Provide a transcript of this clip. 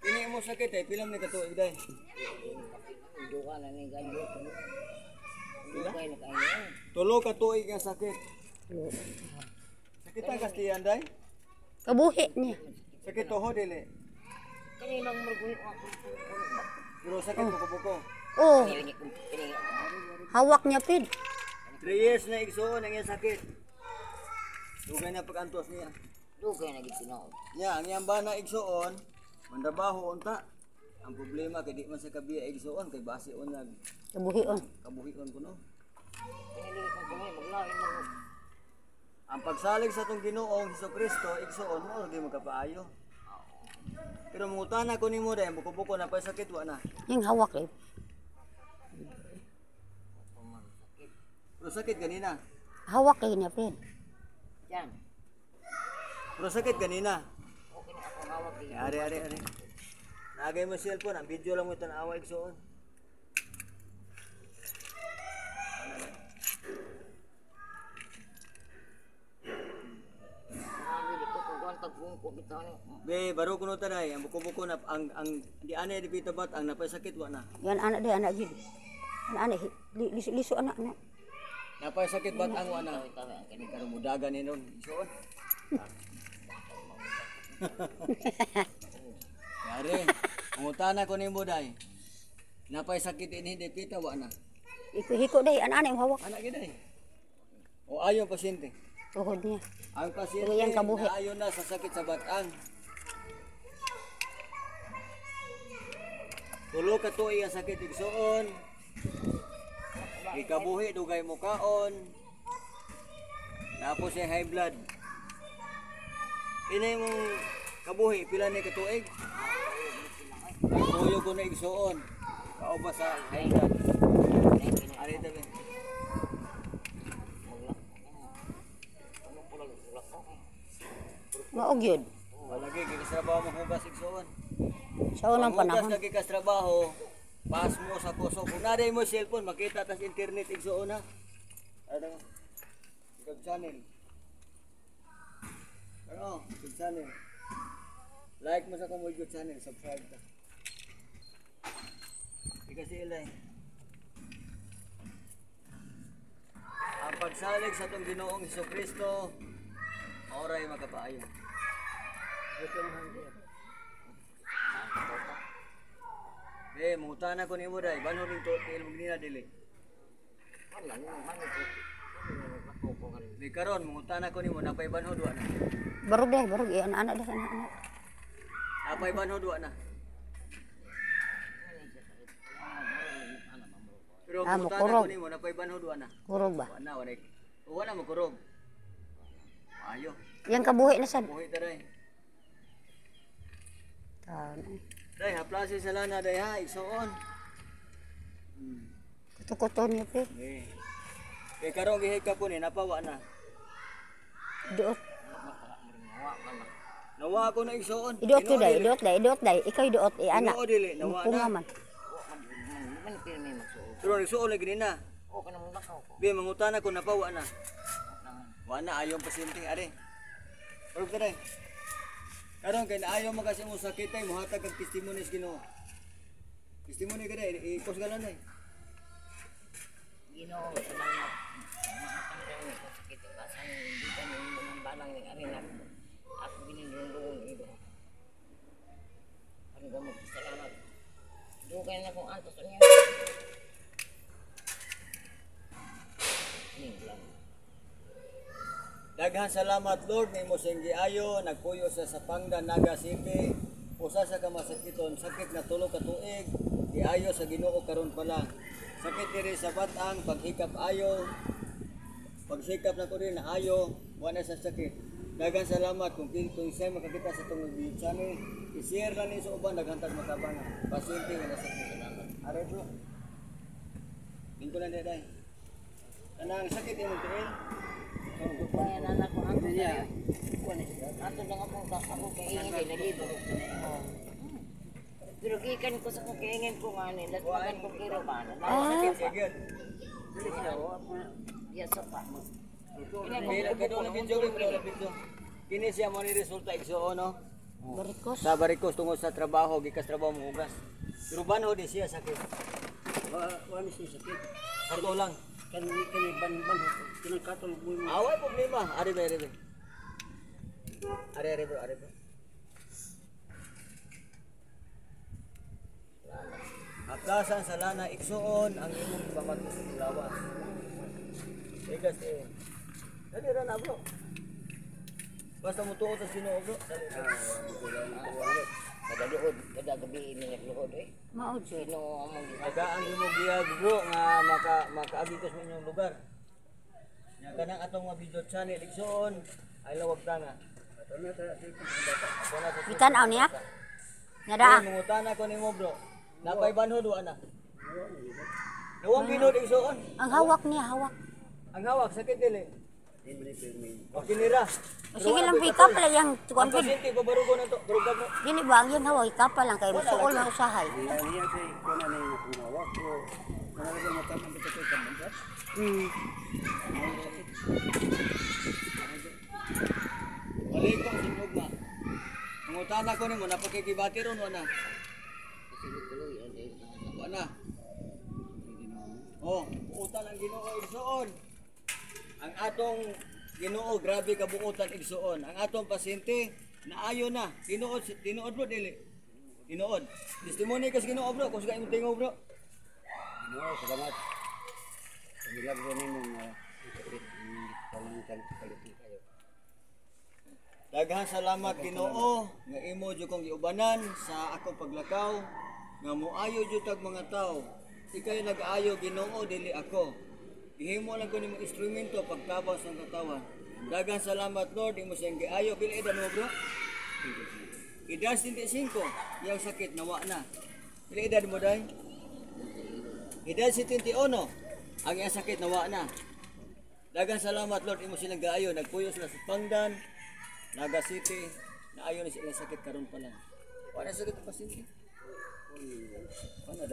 Ini mo sakit eh, pilam ni katuig day. Duka na ni ganyo. Duka na kayo. Tulo ka tuig ang sakit. Sakit ang kastiyan day? Kabuhi niya. Sakit toho dili. Kaninang margulit ako. Pero sakit buko-buko. Oh, hawak niya pid. 3 years na igsoon ang iyang sakit. Dugay na pag-antos niya. Duka na gitinaw. Nya, ang iyang bana igsoon, mandabaho unta. Ang problema kay di man sa kabiya igsoon kay base unag Kabuhion. kabuhion kuno. Pinili ko kami maglain mo. Ang pagsalig sa tong Ginoong Hesukristo igsoon mo di mo kapaayo. Pero mungutana ko nimo day buko-buko na pa sakit wa na. Yung hawak eh. Pero sakit ganina. Hawak kayo niya pid. Yan. Pero sakit ganina. Okay na ako hawak din. Ari. Nagay mo cellphone, ang video lang mo tanawa igsoon. Nabili ko kung gantag bungko bitaw ni. Be, baro kuno tanay, ang buko-buko na ang di anay di pitabat ang napay sakit wa na. Yan anak dia anak gid. Anak liso anak na. Napay sakit bat ang wa na. Kani karo mudagan ni nun igsoon. Yari, mungutana ko nimo day. Napay sakit ini di pita wa na. Hiko day anak yung hawak. Anak giday. O ayo pasyente. Tuhod niya. Ang pasyente Pero yan kabuhi. na ayo na sa sakit sa batang. Tulo ka tuig ang sakit igsoon. Ikabuhi dugay mo kaon. Tapos ay high blood. Inay mong kabuhi pila ni katuig. Tuyo ko na igsoon. Kauba sa high blood. Ari tabi. Maog yun. Walagi gitrabaho mo hugas igsoon. Sa unang panahon. Hugas lagi kas trabaho. Pas mo sa kuso. Kung naday mo cellphone, makita tas internet igsoon ha. Ano? YouTube channel. Ano? YouTube channel. Like mo sa kong YouTube channel, subscribe ka. Di kasi ilay. Ang pagsalig sa itong Ginoong Hesukristo, oray magkapaayo. Mutana ko nimo day, banho ning tutil mo ginina dili. Wala ni man ko. Di karon mutana ko nimo napay banho duwa na. Barog anak dah anak. Napay banho duwa na. Pero mutana makurog. ko nimo napay banho duwa na. Kurog ba? Wala mo kurog. Ayo, Yang kabuhi na sad. buhi ta day. Tan. Day haplasi sa lana day ha, igsoon. Kuto niya pid. Kay karon gihika po ni napawa na. Iduot. Nawa ko na igsoon. Iduot to day, iduot day. Ikaw iduot anak. Ginoo dili, nawa Punga na. man. Man pil may magsuot. Pero igsoon lagi na. Okay na mo lakaw ko. Bi mangutana ko napawa na. Wa na ayon pasyente are. Pero kada. Karon kay naayo mo kasi mo sakit ay mohatag kag testimony sa Ginoo. Testimony kada ikos galan ay. Ginoo, salamat. Maatang daw ko sakit kasi hindi ka nang mga balang ni arena. Ako binindulong ito. Ano ba magpasalamat? Dugay na kung antos niya. Daghan salamat Lord nimo sa giayo nagpuyo sa Pangda Naga City. Usa sa kamasakiton sakit na tulo ka tuig giayo sa Ginoo karon pala. Sakit diri sa batang paghikap ayo. Pagsikap na ko rin na ayo wala sa sakit. Daghan salamat kung siya makakita sa tong video channel. I-share lang ni sa uban daghantag matabangan. Pasyente nga sa salamat. Are bro. Dito lang day. Kanang sakit imong tuig. Kaya na ko ang niya. Ato lang ako kaingin din nalito. Pero gikan ko sa kong kaingin ko nga ni latmagan ko kiro ba na. Sakit sigid. Yes pa. Kini video. Kini siya mo ni resulta igsoon no. Barikos. Sa barikos tungod sa trabaho, gikas trabaho mo ugas. Pero banho di siya sakit. Wala siya sakit. Karto lang. Kani ban kinakatol mo mo. Away problema. Ari ba, ari ba. Ari bro, ari bro. Aplasan sa lana igsuon ang imong pamaglawas. Ikas eh. Dali ra na bro. Basta mo tuot sa Ginoo bro. Dali ra. Kada luhod, kada gabi ini nagluhod eh. Maod siya. Sino among Tagaan imong giyag bro nga makaagi ka sa inyong lugar. Nya kanang atong mga video channel igsuon ay lawag tanga. Gitanaw niya. Nada. Mangutana ko nimo bro. Napay banho duwa na. Nawang binod igsuon. Ang hawak niya, hawak. Ang hawak sakit dili. Okay nira. Sige lang pick-up lang yung Ang tuwan ko. pasyente pabarugo na to. Barugab mo. Dili ba ang yung hawak, ikapa lang kayo. Suol na usahay. Niya kay kuna na yung hawak ko. Wala ko matapang dito kay kamandat. Wali ko sinog ma. Mangutana ko nimo napakikibati ron wala. Wala. Oh, buutan ang Ginoo igsuon. Ang atong Ginoo grabe ka buutan igsuon. Ang atong pasyente naayo na. Tinuod bro dili. Tinuod. Testimony kas Ginoo bro kung sa imong tingo bro. Ginoo, salamat. Pamilag ko nimo nga pangangkan kaliti kayo. Daghang salamat Ginoo nga imo jud kong giubanan sa akong paglakaw nga moayo jud tag mga tawo. Ikay nag-aayo Ginoo dili ako. Gihimo lang ko nimo instrumento pagtabang sa katawan. Daghang salamat Lord imo siyang giayo pila edad mo bro? Edad 75 yang sakit nawa na. Pila edad mo day? Edad 71 ang iyang sakit nawa na. Daghang salamat Lord imo silang gaayo nagpuyo sila sa Pangdan, Naga City, naayo na sila sakit karon pa lang. Wala sakit pa pasyente. Ano